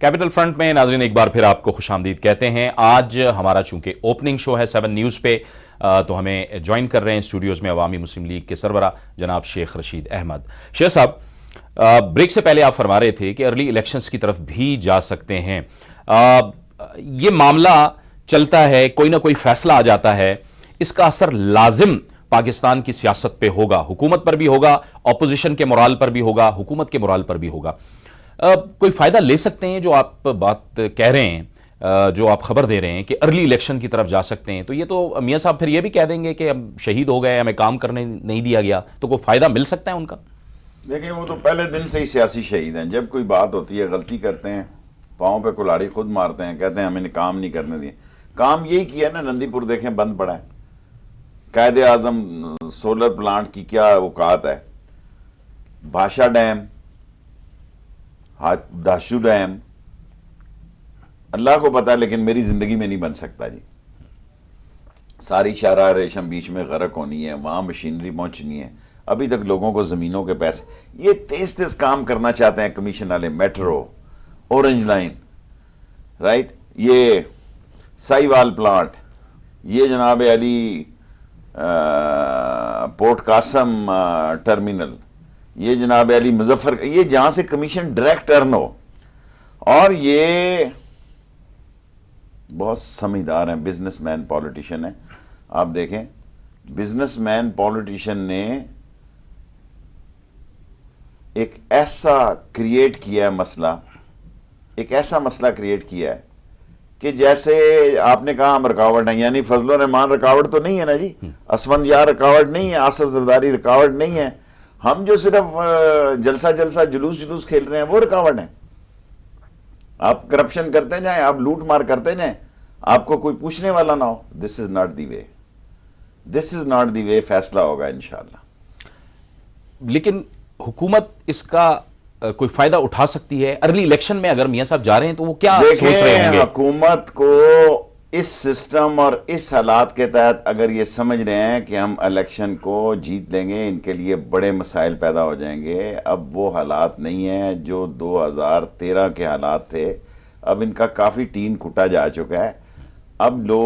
Capital front में नाज़रीन एक बार फिर आपको खुशामदीद कहते हैं। आज हमारा चूंकि ओपनिंग शो है 7 न्यूज़ पे, तो हमें ज्वाइन कर रहे हैं स्टूडियोज़ में अवामी मुस्लिम लीग के सरबरा जनाब शेख रशीद अहमद। शेख साहब, ब्रेक से पहले आप फरमा रहे थे कि अर्ली इलेक्शंस की तरफ भी जा सकते हैं। ये मामला चलता है, कोई ना कोई फैसला आ जाता है, इसका असर लाजिम पाकिस्तान की सियासत पे होगा, हुकूमत पर भी होगा, अपोजिशन के मोराल पर भी होगा, हुकूमत के मोराल पर भी होगा। कोई फायदा ले सकते हैं जो आप बात कह रहे हैं, जो आप खबर दे रहे हैं कि अर्ली इलेक्शन की तरफ जा सकते हैं, तो ये तो मियां साहब फिर ये भी कह देंगे कि हम शहीद हो गए, हमें काम करने नहीं दिया गया, तो कोई फायदा मिल सकता है उनका? देखिए, वो तो पहले दिन से ही सियासी शहीद हैं। जब कोई बात होती है, गलती करते हैं, पाँव पे कुल्हाड़ी खुद मारते हैं, कहते हैं हमें काम नहीं करने दिए। काम यही किया ना, नंदीपुर देखें बंद पड़ा है। कायदे आजम सोलर प्लांट की क्या औकात है, भाषा डैम, दाशु डैम, अल्लाह को पता है, लेकिन मेरी जिंदगी में नहीं बन सकता जी। सारी शाहराह रेशम बीच में गरक होनी है, वहां मशीनरी पहुंचनी है, अभी तक लोगों को जमीनों के पैसे, ये तेज तेज काम करना चाहते हैं कमीशन वाले। मेट्रो, ऑरेंज लाइन, राइट, ये साहिवाल प्लांट, ये जनाब अली पोर्ट कासम टर्मिनल, ये जनाब अली मुजफ्फर, ये जहां से कमीशन डायरेक्ट अर्न हो। और ये बहुत समझदार हैं, बिजनेसमैन पॉलिटिशियन है। आप देखें, बिजनेसमैन पॉलिटिशियन ने एक ऐसा क्रिएट किया है मसला, एक ऐसा मसला क्रिएट किया है कि जैसे आपने कहा हम रुकावट है, यानी फजलो रहमान रुकावट तो नहीं है ना जी, असफंदियार रुकावट नहीं है, आसफ जरदारी रुकावट नहीं है, हम जो सिर्फ जलसा जलसा जुलूस जुलूस खेल रहे हैं वो रुकावट है। आप करप्शन करते जाएं, आप लूट मार करते जाएं, आपको कोई पूछने वाला ना हो। This is not the way, this is not the way. फैसला होगा इंशाअल्लाह। लेकिन हुकूमत इसका कोई फायदा उठा सकती है अर्ली इलेक्शन में? अगर मियां साहब जा रहे हैं तो वो क्या सोच रहे होंगे? हुकूमत को इस सिस्टम और इस हालात के तहत अगर ये समझ रहे हैं कि हम इलेक्शन को जीत लेंगे, इनके लिए बड़े मसाइल पैदा हो जाएंगे। अब वो हालात नहीं है जो 2013 के हालात थे। अब इनका काफ़ी टीन कुटा जा चुका है। अब लो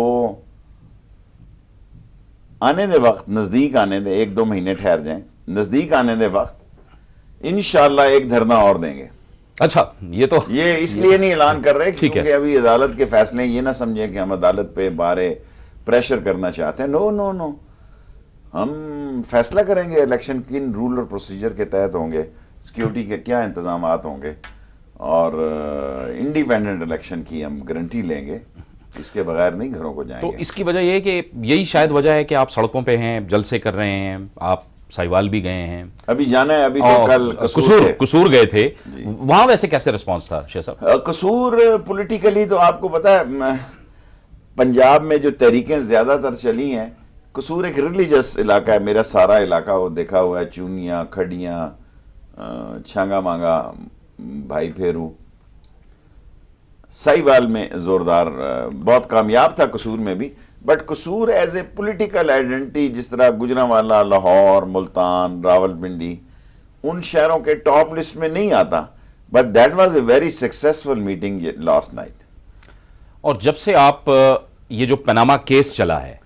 आने दे वक्त, नज़दीक आने दे, 1-2 महीने ठहर जाएं, नज़दीक आने दे वक्त इंशाअल्लाह एक धरना और देंगे। अच्छा, ये इसलिए नहीं ऐलान कर रहे क्योंकि अभी अदालत के फैसले, ये ना समझें कि हम अदालत पे बारे प्रेशर करना चाहते हैं। नो नो नो, हम फैसला करेंगे इलेक्शन किन रूल और प्रोसीजर के तहत होंगे, सिक्योरिटी के क्या इंतजामात होंगे, और इंडिपेंडेंट इलेक्शन की हम गारंटी लेंगे। इसके बगैर नहीं घरों को जाएंगे। तो इसकी वजह यह है कि यही शायद वजह है कि आप सड़कों पे हैं, जलसे कर रहे हैं, आप साहिवाल भी गए हैं, अभी जाना है, अभी तो कल कसूर गए थे, वहां वैसे कैसे रिस्पांस था शेख साहब? कसूर पॉलिटिकली तो आपको पता है, पंजाब में जो तहरीकें ज्यादातर चली हैं, कसूर एक रिलीजियस इलाका है। मेरा सारा इलाका वो देखा हुआ है, चूनिया, खड़ियाँ, छांगा मांगा, भाई फेरू, साहिवाल में जोरदार, बहुत कामयाब था कसूर में भी। बट कसूर एज ए पॉलिटिकल आइडेंटिटी, जिस तरह गुजरांवाला, लाहौर, मुल्तान, रावलपिंडी उन शहरों के टॉप लिस्ट में नहीं आता। But that was a very successful meeting last night. और जब से आप ये जो पनामा केस चला है,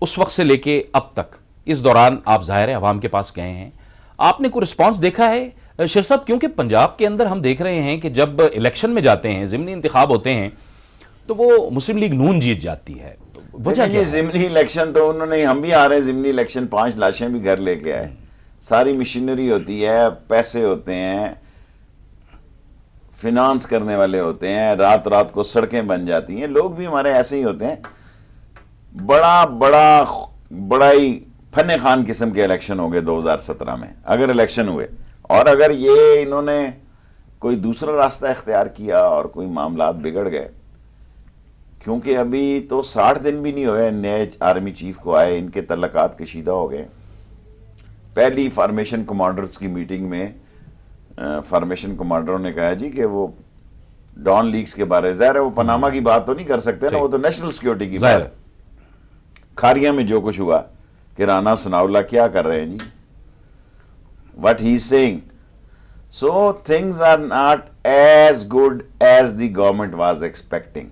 उस वक्त से लेके अब तक, इस दौरान आप ज़ाहिर है अवाम के पास गए हैं, आपने कोई रिस्पॉन्स देखा है शेख साहब? क्योंकि पंजाब के अंदर हम देख रहे हैं कि जब इलेक्शन में जाते हैं, ज़िमनी इंतखाब होते हैं, तो वो मुस्लिम लीग नून जीत जाती है। वजह ये ज़िमनी इलेक्शन तो उन्होंने, हम भी आ रहे हैं ज़िमनी इलेक्शन, 5 लाशें भी घर लेके आए, सारी मशीनरी होती है, पैसे होते हैं, फिनांस करने वाले होते हैं, रात रात को सड़कें बन जाती हैं। लोग भी हमारे ऐसे ही होते हैं। बड़ा ही फन खान किस्म के इलेक्शन हो गए 2017 में, अगर इलेक्शन हुए। और अगर ये इन्होंने कोई दूसरा रास्ता इख्तियार किया और कोई मामलात बिगड़ गए, क्योंकि अभी तो 60 दिन भी नहीं हुए नए आर्मी चीफ को आए, इनके तल्लकात कशीदा हो गए। पहली फार्मेशन कमांडर्स की मीटिंग में फार्मेशन कमांडरों ने कहा जी कि वो डॉन लीग्स के बारे, ज़ाहिर है वो पनामा की बात तो नहीं कर सकते ना, वो तो नेशनल सिक्योरिटी की बात है। खारिया में जो कुछ हुआ कि राना सनाउल्लाह क्या कर रहे हैं जी, what he is saying, So things are not as good as the government was expecting.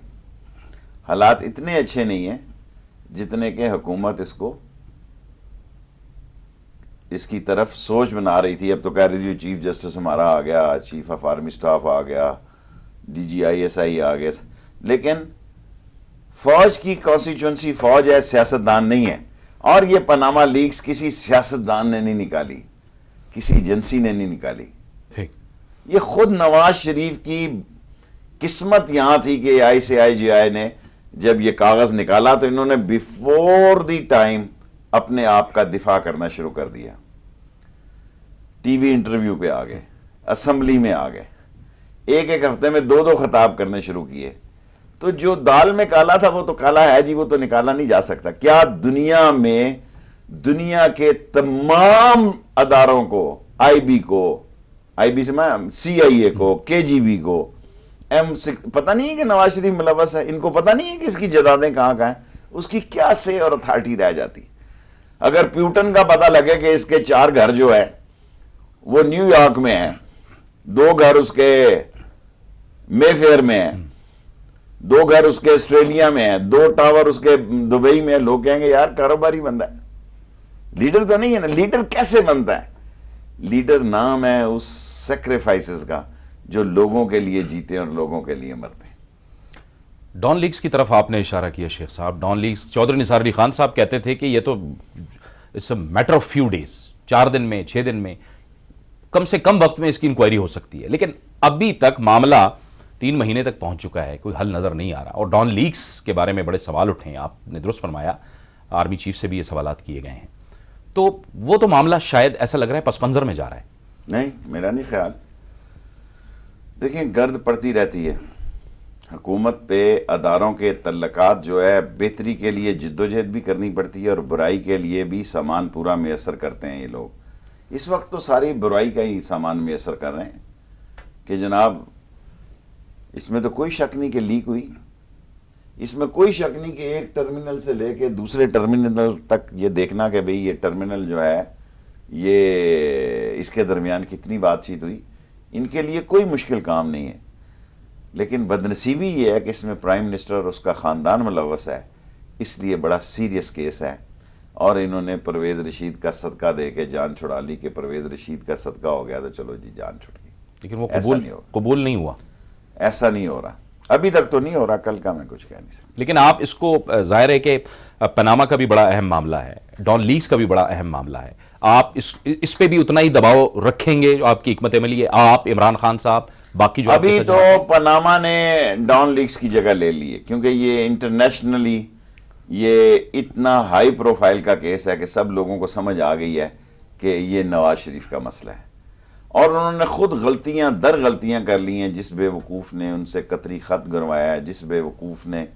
हालात इतने अच्छे नहीं हैं जितने के हुकूमत इसकी तरफ सोच बना रही थी. अब तो कह रही थी चीफ जस्टिस हमारा आ गया, चीफ ऑफ आर्मी स्टाफ आ गया, DGISI आ गया. लेकिन फौज की कॉन्स्टिट्यूंसी फौज है, सियासतदान नहीं है. और ये पनामा लीक्स किसी सियासतदान ने नहीं निकाली, किसी एजेंसी ने नहीं निकाली. ठीक, ये खुद नवाज शरीफ की किस्मत यहां थी कि ICIGI ने जब ये कागज निकाला तो इन्होंने बिफोर द टाइम अपने आप का दिफा करना शुरू कर दिया. टीवी इंटरव्यू पे आ गए, असेंबली में आ गए, एक एक हफ्ते में दो खिताब करने शुरू किए. तो जो दाल में काला था वो तो काला है जी, वो तो निकाला नहीं जा सकता. क्या दुनिया में दुनिया के तमाम अदारों को, IB को, IB से मैं CIA को, KGB को, M6 पता नहीं है कि नवाज शरीफ मुलव्वस है, इनको पता नहीं है कि इसकी जदादें कहां कहां हैं. उसकी क्या से और अथॉरिटी रह जाती. अगर प्यूटन का पता लगे कि इसके 4 घर जो है वो न्यूयॉर्क में है, 2 घर उसके मेफेयर में है, 2 घर उसके ऑस्ट्रेलिया में है, 2 टावर उसके दुबई में है, लोग कहेंगे यार कारोबारी बंदा है, लीडर तो नहीं है ना. लीडर कैसे बनता है? लीडर नाम है उस सेक्रीफाइसेस का जो लोगों के लिए जीते और लोगों के लिए मरते हैं. डॉन लीग्स की तरफ आपने इशारा किया शेख साहब. डॉन लीग्स, चौधरी निसार अली खान साहब कहते थे कि ये तो it's a matter of few days, 4 दिन में, 6 दिन में, कम से कम वक्त में इसकी इंक्वायरी हो सकती है. लेकिन अभी तक मामला 3 महीने तक पहुंच चुका है, कोई हल नजर नहीं आ रहा. और डॉन लीग्स के बारे में बड़े सवाल उठे हैं, आपने दुरुस्त फरमाया, आर्मी चीफ से भी ये सवालात किए गए हैं. तो वो तो मामला शायद ऐसा लग रहा है पसमंजर में जा रहा है. नहीं, मेरा नहीं ख्याल. देखिए, गर्द पड़ती रहती है. हुकूमत पे अदारों के तल्लकात जो है बेहतरी के लिए जिद्दोजहद भी करनी पड़ती है और बुराई के लिए भी सामान पूरा मैसर करते हैं ये लोग. इस वक्त तो सारी बुराई का ही सामान मैसर कर रहे हैं कि जनाब इसमें तो कोई शक नहीं कि लीक हुई, इसमें कोई शक नहीं कि एक टर्मिनल से लेके दूसरे टर्मिनल तक ये देखना कि भाई ये टर्मिनल जो है ये इसके दरमियान कितनी बातचीत हुई, इनके लिए कोई मुश्किल काम नहीं है. लेकिन बदनसीबी ये है कि इसमें प्राइम मिनिस्टर और उसका ख़ानदान मुलव्वस है, इसलिए बड़ा सीरियस केस है. और इन्होंने परवेज़ रशीद का सदका दे के जान छुड़ा ली कि परवेज़ रशीद का सदका हो गया तो चलो जी जान छुट गई. लेकिन वो कबूल नहीं हुआ. ऐसा नहीं हो रहा, अभी तक तो नहीं हो रहा, कल का मैं कुछ कह नहीं सकता. लेकिन आप इसको, जाहिर है कि पनामा का भी बड़ा अहम मामला है, डॉन लीग्स का भी बड़ा अहम मामला है, आप इस पे भी उतना ही दबाव रखेंगे जो आपकी हिकमत अमली है, आप, इमरान खान साहब, बाकी जो अभी तो पनामा ने डॉन लीग्स की जगह ले ली है क्योंकि ये इंटरनेशनली ये इतना हाई प्रोफाइल का केस है कि सब लोगों को समझ आ गई है कि ये नवाज शरीफ का मसला है. और उन्होंने खुद गलतियां दर गलतियां कर ली हैं. जिस बेवकूफ़ ने उनसे कतरी ख़त गरवाया है, जिस बेवकूफ़ ने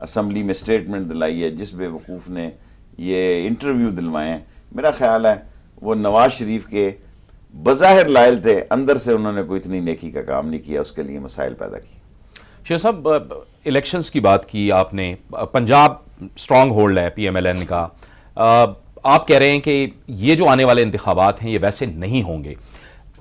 असम्बली में स्टेटमेंट दिलाई है, जिस बेवकूफ़ ने ये इंटरव्यू दिलवाए हैं, मेरा ख्याल है वो नवाज शरीफ के बज़ाहिर लायल थे, अंदर से उन्होंने कोई इतनी नेकी का काम नहीं किया, उसके लिए मसाइल पैदा किए. शेख साहब, इलेक्शंस की बात की आपने, पंजाब स्ट्रॉन्ग होल्ड है PMLN का. आप कह रहे हैं कि ये जो आने वाले इंतखाबात हैं ये वैसे नहीं होंगे.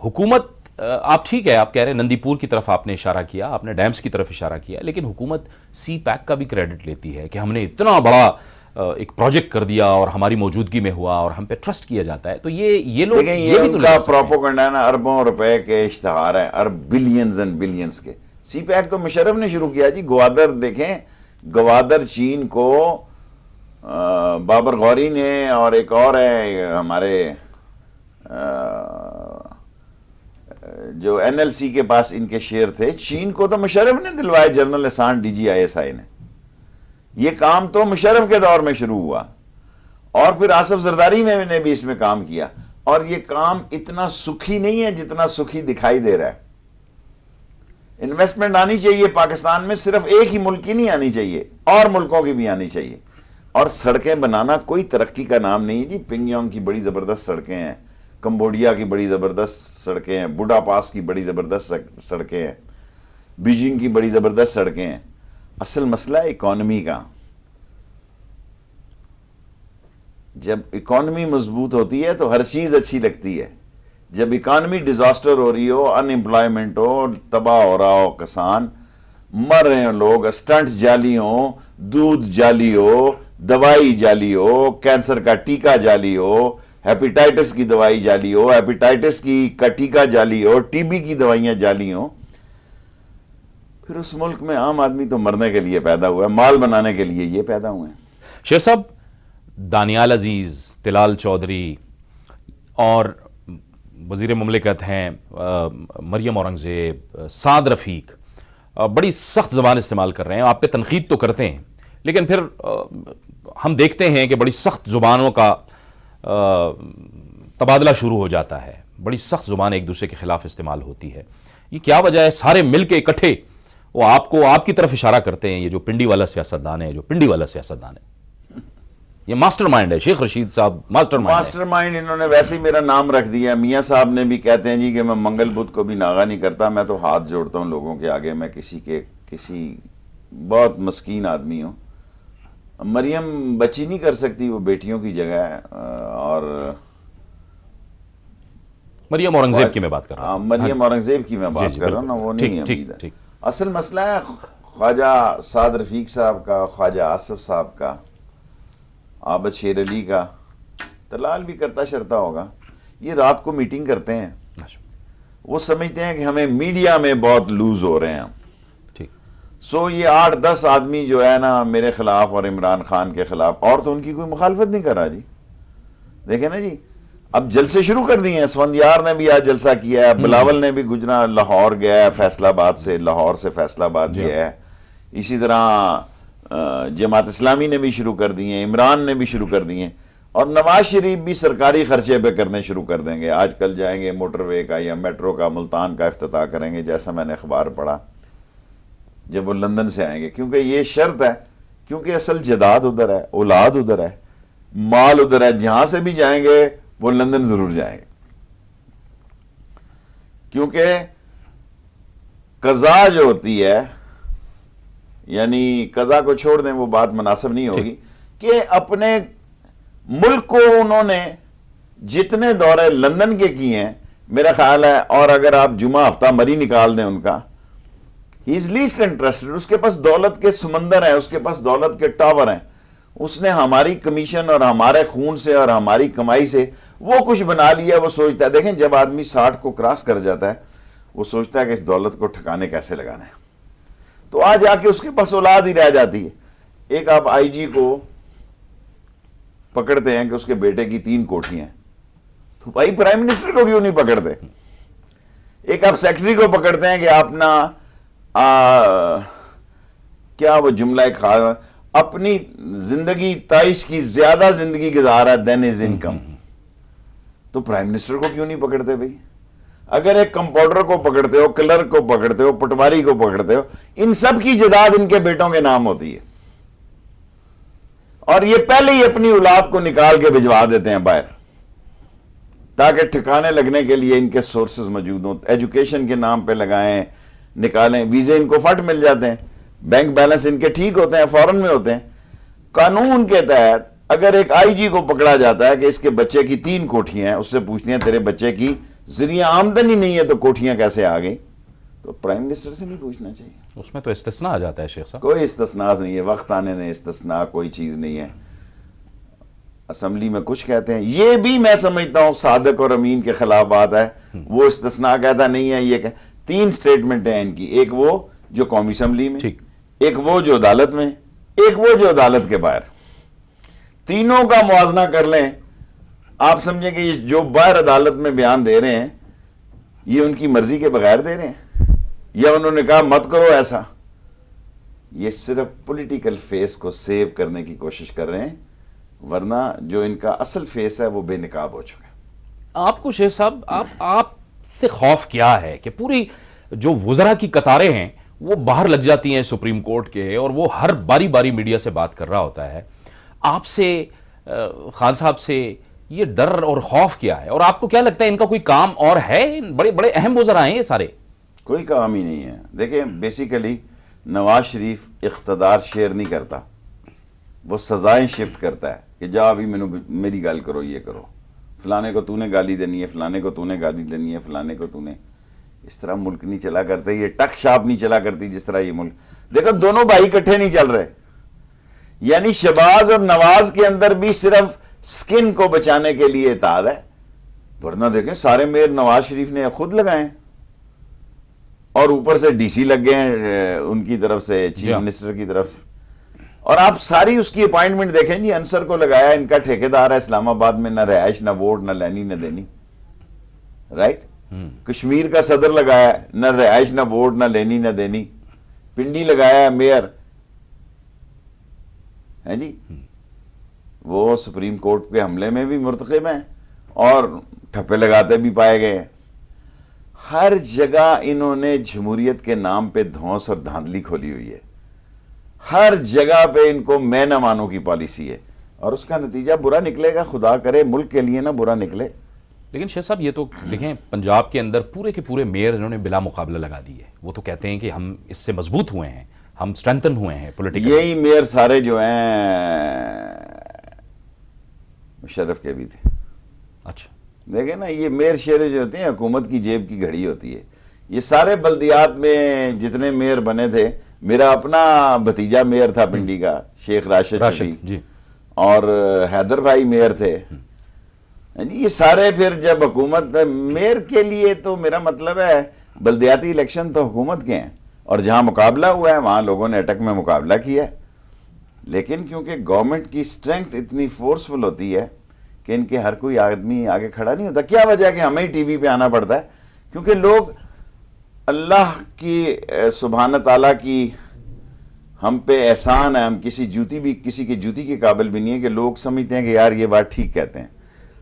हुकूमत, आप ठीक है, आप कह रहे हैं नंदीपुर की तरफ आपने इशारा किया, आपने डैम्स की तरफ इशारा किया, लेकिन हुकूमत CPAC का भी क्रेडिट लेती है कि हमने इतना बड़ा एक प्रोजेक्ट कर दिया और हमारी मौजूदगी में हुआ और हम पे ट्रस्ट किया जाता है. तो ये लोग, ये उनका प्रोपेगेंडा है ना, अरबों रुपए के इश्तहार हैं, अरब बिलियंस एंड बिलियंस के. CPAC तो मुशर्रफ ने शुरू किया जी. गवादर देखें, गवादर चीन को बाबर गौरी ने, और एक और है हमारे जो NLC के पास इनके शेयर थे, चीन को तो मुशर्रफ ने दिलवाए, जनरल एहसान DGISI ने. ये काम तो मुशर्रफ के दौर में शुरू हुआ और फिर आसिफ जरदारी में ने भी इसमें काम किया. और ये काम इतना सुखी नहीं है जितना सुखी दिखाई दे रहा है. इन्वेस्टमेंट आनी चाहिए पाकिस्तान में, सिर्फ एक ही मुल्क की नहीं आनी चाहिए, और मुल्कों की भी आनी चाहिए. और सड़कें बनाना कोई तरक्की का नाम नहीं है जी. पिंगयांग की बड़ी ज़बरदस्त सड़कें हैं, कंबोडिया की बड़ी ज़बरदस्त सड़कें हैं, बुडा पास की बड़ी ज़बरदस्त सड़कें हैं, बीजिंग की बड़ी ज़बरदस्त सड़कें हैं. असल मसला है इकॉनमी का. जब इकॉनमी मजबूत होती है तो हर चीज़ अच्छी लगती है. جب اکانومی ڈیزاسٹر ہو رہی ہو, ان امپلائمنٹ ہو, تباہ ہو رہا ہو کسان, مر رہے ہیں لوگ, اسٹنٹ جعلی ہوں, دودھ جعلی ہو, دوائی جعلی ہو, کینسر کا ٹیکہ جعلی ہو, ہیپیٹائٹس کی دوائی جعلی ہو, ہیپیٹائٹس کا ٹیکہ جعلی ہو, ٹی بی کی دوائیاں جعلی ہوں, پھر اس ملک میں عام آدمی تو مرنے کے لیے پیدا ہوا ہے, مال بنانے کے لیے یہ پیدا ہوئے ہیں. شیخ صاحب, دانیال عزیز, طلال چودھری اور وزیر مملکت ہیں مریم اورنگزیب, سعد رفیق, بڑی سخت زبان استعمال کر رہے ہیں. آپ پہ تنقید تو کرتے ہیں, لیکن پھر ہم دیکھتے ہیں کہ بڑی سخت زبانوں کا تبادلہ شروع ہو جاتا ہے, بڑی سخت زبان ایک دوسرے کے خلاف استعمال ہوتی ہے. یہ کیا وجہ ہے؟ سارے مل کے اکٹھے وہ آپ کی طرف اشارہ کرتے ہیں. یہ جو پنڈی والا سیاستدان ہے, یہ ماسٹر مائنڈ ہے شیخ رشید صاحب, ماسٹر مائنڈ انہوں نے ویسے ہی میرا نام رکھ دیا. میاں صاحب نے بھی کہتے ہیں جی کہ میں منگل بدھ کو بھی ناغا نہیں کرتا, میں تو ہاتھ جوڑتا ہوں لوگوں کے آگے, میں کسی بہت مسکین آدمی ہوں. مریم بچی نہیں کر سکتی, وہ بیٹیوں کی جگہ ہے. اور مریم اورنگزیب کی میں بات کر رہا ہوں, مریم اورنگزیب کی میں بات کر رہا ہوں نا, وہ نہیں ہے امید ہے. اصل مسئلہ ہے خواجہ سعد رفیق صاحب کا, خواجہ آصف صاحب کا, عابد شیر علی کا, طلال بھی کرتا شرتا ہوگا. یہ رات کو میٹنگ کرتے ہیں, وہ سمجھتے ہیں کہ ہمیں میڈیا میں بہت لوز ہو رہے ہیں. سو یہ 8-10 آدمی جو ہے نا میرے خلاف اور عمران خان کے خلاف, اور تو ان کی کوئی مخالفت نہیں کر رہا جی. دیکھیں نا جی, اب جلسے شروع کر دیے ہیں. اسفندیار نے بھی آج جلسہ کیا ہے, بلاول نے بھی گجرا لاہور گیا ہے, فیصل آباد سے, لاہور سے فیصل آباد گیا ہے. اسی طرح جماعت اسلامی نے بھی شروع کر دی ہیں, عمران نے بھی شروع کر دی ہیں, اور نواز شریف بھی سرکاری خرچے پہ کرنے شروع کر دیں گے. آج کل جائیں گے موٹر وے کا یا میٹرو کا, ملتان کا افتتاح کریں گے, جیسا میں نے اخبار پڑھا, جب وہ لندن سے آئیں گے. کیونکہ یہ شرط ہے, کیونکہ اصل جداد ادھر ہے, اولاد ادھر ہے, مال ادھر ہے. جہاں سے بھی جائیں گے وہ لندن ضرور جائیں گے, کیونکہ قضا جو ہوتی ہے, یعنی قضا کو چھوڑ دیں, وہ بات مناسب نہیں ہوگی, کہ اپنے ملک کو انہوں نے جتنے دورے لندن کے کیے ہیں میرا خیال ہے, اور اگر آپ جمعہ ہفتہ مری نکال دیں ان کا, ہی از لیسٹ انٹرسٹڈ. اس کے پاس دولت کے سمندر ہیں, اس کے پاس دولت کے ٹاور ہیں. اس نے ہماری کمیشن اور ہمارے خون سے اور ہماری کمائی سے وہ کچھ بنا لیا. وہ سوچتا ہے, دیکھیں جب آدمی 60 کو کراس کر جاتا ہے, وہ سوچتا ہے کہ اس دولت کو ٹھکانے کیسے لگانا ہے. تو آج آ کے اس کے پاس اولاد ہی رہ جاتی ہے. ایک آپ آئی جی کو پکڑتے ہیں کہ اس کے بیٹے کی 3 کوٹھیاں ہیں, تو بھائی پرائم منسٹر کو کیوں نہیں پکڑتے؟ ایک آپ سیکرٹری کو پکڑتے ہیں کہ اپنا کیا وہ جملہ ایک اپنی زندگی تعیش کی زیادہ زندگی گزارا دین از انکم, تو پرائم منسٹر کو کیوں نہیں پکڑتے بھائی؟ اگر ایک کمپاؤنڈر کو پکڑتے ہو, کلرک کو پکڑتے ہو, پٹواری کو پکڑتے ہو, ان سب کی جائیداد ان کے بیٹوں کے نام ہوتی ہے, اور یہ پہلے ہی اپنی اولاد کو نکال کے بھجوا دیتے ہیں باہر, تاکہ ٹھکانے لگنے کے لیے ان کے سورسز موجود ہوں. ایجوکیشن کے نام پہ لگائیں, نکالیں, ویزے ان کو فٹ مل جاتے ہیں, بینک بیلنس ان کے ٹھیک ہوتے ہیں, فورن میں ہوتے ہیں. قانون کے تحت اگر ایک آئی جی کو پکڑا جاتا ہے کہ اس کے بچے کی 3 کوٹھیاں ہیں, اس سے پوچھتے ہیں تیرے بچے کی ذریعہ آمدنی نہیں ہے تو کوٹھیاں کیسے آ گئی, تو پرائم منسٹر سے نہیں پوچھنا چاہیے. اس میں تو استثناء آ جاتا ہے شیخ صاحب. کوئی استثناء نہیں ہے, وقت آنے نے استثناء کوئی چیز نہیں ہے. اسمبلی میں کچھ کہتے ہیں, یہ بھی میں سمجھتا ہوں صادق اور امین کے خلاف بات ہے. وہ استثناء کہتا نہیں ہے, یہ 3 سٹیٹمنٹ ہیں ان کی, ایک وہ جو قومی اسمبلی میں, ایک وہ جو عدالت میں, ایک وہ جو عدالت کے باہر. تینوں کا موازنہ کر لیں, آپ سمجھیں کہ یہ جو باہر عدالت میں بیان دے رہے ہیں یہ ان کی مرضی کے بغیر دے رہے ہیں, یا انہوں نے کہا مت کرو ایسا. یہ صرف پولیٹیکل فیس کو سیو کرنے کی کوشش کر رہے ہیں, ورنہ جو ان کا اصل فیس ہے وہ بے نقاب ہو چکا ہے. آپ کو شیخ صاحب, آپ سے خوف کیا ہے کہ پوری جو وزراء کی قطاریں ہیں وہ باہر لگ جاتی ہیں سپریم کورٹ کے, اور وہ ہر باری باری میڈیا سے بات کر رہا ہوتا ہے, آپ سے, خان صاحب سے یہ ڈر اور خوف کیا ہے؟ اور آپ کو کیا لگتا ہے ان کا کوئی کام اور ہے؟ بڑے بڑے اہم وزراء ہیں یہ سارے. کوئی کام ہی نہیں ہے. دیکھیں بیسیکلی نواز شریف اقتدار شیئر نہیں کرتا, وہ سزائیں شفٹ کرتا ہے کہ جا ابھی میری گل کرو, یہ کرو. فلانے کو تو نے گالی دینی ہے، فلانے کو تو نے گالی دینی ہے، فلانے کو تو نے. اس طرح ملک نہیں چلا کرتے، یہ ٹک شاپ نہیں چلا کرتی جس طرح یہ ملک. دیکھو دونوں بھائی اکٹھے نہیں چل رہے. یعنی شہباز اور نواز کے اندر بھی صرف سکن کو بچانے کے لیے اتحاد ہے، ورنہ دیکھیں سارے میئر نواز شریف نے خود لگائے ہیں، اور اوپر سے ڈی سی لگ گئے ہیں ان کی طرف سے، چیف منسٹر کی طرف سے. اور آپ ساری اس کی اپائنٹمنٹ دیکھیں جی، انصر کو لگایا، ان کا ٹھیکیدار ہے اسلام آباد میں، نہ رہائش، نہ ووٹ، نہ لینی نہ دینی. رائٹ. کشمیر کا صدر لگایا، نہ رہائش، نہ ووٹ، نہ لینی نہ دینی. پنڈی لگایا میئر ہے جی، وہ سپریم کورٹ کے حملے میں بھی مرتکب ہیں اور ٹھپے لگاتے بھی پائے گئے ہیں. ہر جگہ انہوں نے جمہوریت کے نام پہ دھونس اور دھاندلی کھولی ہوئی ہے. ہر جگہ پہ ان کو میں نہ مانوں کی پالیسی ہے، اور اس کا نتیجہ برا نکلے گا. خدا کرے ملک کے لیے نہ برا نکلے. لیکن شیخ صاحب یہ تو دیکھیں پنجاب کے اندر پورے کے پورے میئر انہوں نے بلا مقابلہ لگا دی ہے. وہ تو کہتے ہیں کہ ہم اس سے مضبوط ہوئے ہیں، ہم سٹرینتھن ہوئے ہیں پولیٹیکل. یہی میئر سارے جو ہیں مشرف کے بھی تھے. اچھا دیکھیں نا، یہ میئر شیرے جو ہوتے ہیں حکومت کی جیب کی گھڑی ہوتی ہے. یہ سارے بلدیات میں جتنے میئر بنے تھے، میرا اپنا بھتیجا میئر تھا پنڈی کا، شیخ راشد شفیق جی، اور حیدر بھائی میئر تھے. یہ سارے پھر جب حکومت میئر کے لیے، تو میرا مطلب ہے بلدیاتی الیکشن تو حکومت کے ہیں، اور جہاں مقابلہ ہوا ہے وہاں لوگوں نے اٹک میں مقابلہ کیا ہے. لیکن کیونکہ گورنمنٹ کی اسٹرینتھ اتنی فورسفل ہوتی ہے کہ ان کے ہر کوئی آدمی آگے کھڑا نہیں ہوتا. کیا وجہ ہے کہ ہمیں ہی ٹی وی پہ آنا پڑتا ہے؟ کیونکہ لوگ اللہ کی سبحانہ تعالیٰ کی ہم پہ احسان ہے، ہم کسی کی جوتی کے قابل بھی نہیں ہے کہ لوگ سمجھتے ہیں کہ یار یہ بات ٹھیک کہتے ہیں.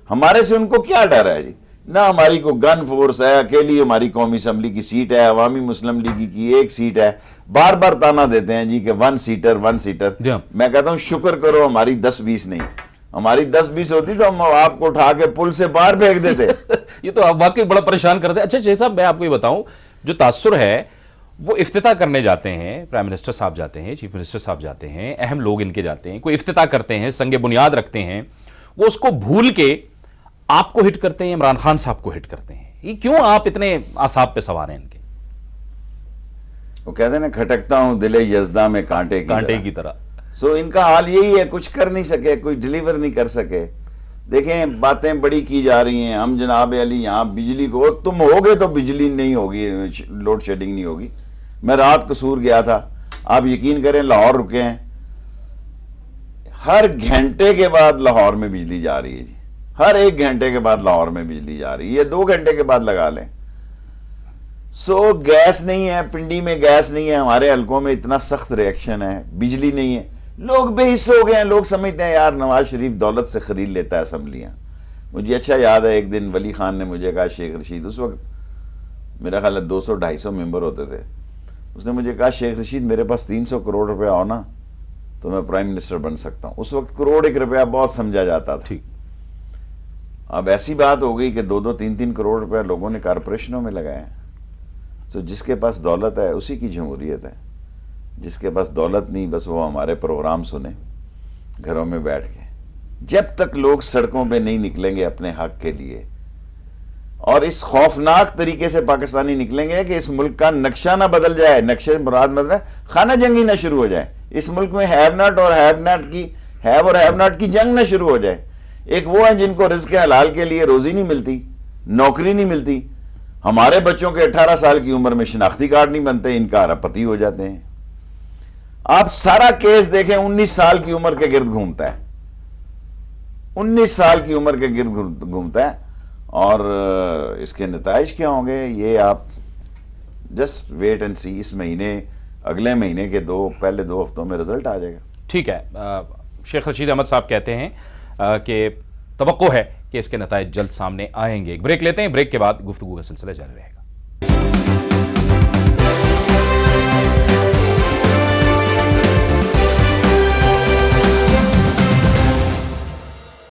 ہمارے سے ان کو کیا ڈر ہے جی؟ نہ ہماری کو گن فورس ہے، اکیلی ہماری قومی اسمبلی کی سیٹ ہے، عوامی مسلم لیگ کی ایک سیٹ ہے. بار بار تانا دیتے ہیں جی کہ 1 سیٹر 1 سیٹر. میں کہتا ہوں شکر کرو ہماری 10-20 نہیں. ہماری 10-20 ہوتی تو ہم آپ کو اٹھا کے پل سے باہر پھینک دیتے. یہ تو آپ واقعی بڑا پریشان کرتے ہیں. اچھا شیخ صاحب میں آپ کو یہ بتاؤں، جو تاثر ہے وہ افتتاح کرنے جاتے ہیں، پرائم منسٹر صاحب جاتے ہیں، چیف منسٹر صاحب جاتے ہیں، اہم لوگ ان کے جاتے ہیں، کوئی افتتاح کرتے ہیں، سنگ بنیاد رکھتے ہیں، وہ اس کو بھول کے آپ کو ہٹ کرتے ہیں، عمران خان صاحب کو ہٹ کرتے ہیں. یہ کیوں آپ اتنے اعصاب پہ سوار ہیں ان کے؟ وہ کہتے ہیں نا کھٹکتا ہوں دل یزداں میں کانٹے کی طرح. سو ان کا حال یہی ہے، کچھ کر نہیں سکے، کوئی ڈیلیور نہیں کر سکے. دیکھیں باتیں بڑی کی جا رہی ہیں، ہم جناب علی یہاں بجلی کو تم ہوگے تو بجلی نہیں ہوگی، لوڈ شیڈنگ نہیں ہوگی. میں رات قصور گیا تھا، آپ یقین کریں لاہور رکے ہیں، ہر گھنٹے کے بعد لاہور میں بجلی جا رہی ہے جی. ہر 1 گھنٹے کے بعد لاہور میں بجلی جا رہی ہے، یہ 2 گھنٹے کے بعد لگا لیں. سو گیس نہیں ہے، پنڈی میں گیس نہیں ہے، ہمارے حلقوں میں اتنا سخت ریئیکشن ہے، بجلی نہیں ہے. لوگ بے حص ہو گئے ہیں. لوگ سمجھتے ہیں یار نواز شریف دولت سے خرید لیتا ہے اسمبلیاں. مجھے اچھا یاد ہے ایک دن ولی خان نے مجھے کہا، شیخ رشید اس وقت میرا خیال ہے 200-250 ممبر ہوتے تھے، اس نے مجھے کہا شیخ رشید میرے پاس 300 کروڑ روپے آؤ نا تو میں پرائم منسٹر بن سکتا ہوں. اس وقت کروڑ 1 روپیہ بہت سمجھا جاتا تھا. اب ایسی بات ہو گئی کہ 2-3 کروڑ روپے لوگوں نے کارپوریشنوں میں لگائے ہیں. تو جس کے پاس دولت ہے اسی کی جمہوریت ہے. جس کے پاس دولت نہیں بس وہ ہمارے پروگرام سنے گھروں میں بیٹھ کے. جب تک لوگ سڑکوں پہ نہیں نکلیں گے اپنے حق کے لیے، اور اس خوفناک طریقے سے پاکستانی نکلیں گے کہ اس ملک کا نقشہ نہ بدل جائے، نقشے مراد مطلب خانہ جنگی نہ شروع ہو جائے، اس ملک میں ہیو ناٹ اور ہیو ناٹ کی جنگ نہ شروع ہو جائے. ایک وہ ہیں جن کو رزق حلال کے لیے روزی نہیں ملتی، نوکری نہیں ملتی. ہمارے بچوں کے 18 سال کی عمر میں شناختی کارڈ نہیں بنتے، ان کا اربپتی ہو جاتے ہیں. آپ سارا کیس دیکھیں 19 سال کی عمر کے گرد گھومتا ہے، 19 سال کی عمر کے گرد گھومتا ہے. اور اس کے نتائج کیا ہوں گے یہ آپ جسٹ ویٹ اینڈ سی. اس مہینے، اگلے مہینے کے پہلے 2 ہفتوں میں رزلٹ آ جائے گا. ٹھیک ہے. شیخ رشید احمد صاحب کہتے ہیں کہ توقع ہے کہ اس کے نتائج جلد سامنے آئیں گے. ایک بریک لیتے ہیں، بریک کے بعد گفتگو کا سلسلہ جاری رہے گا.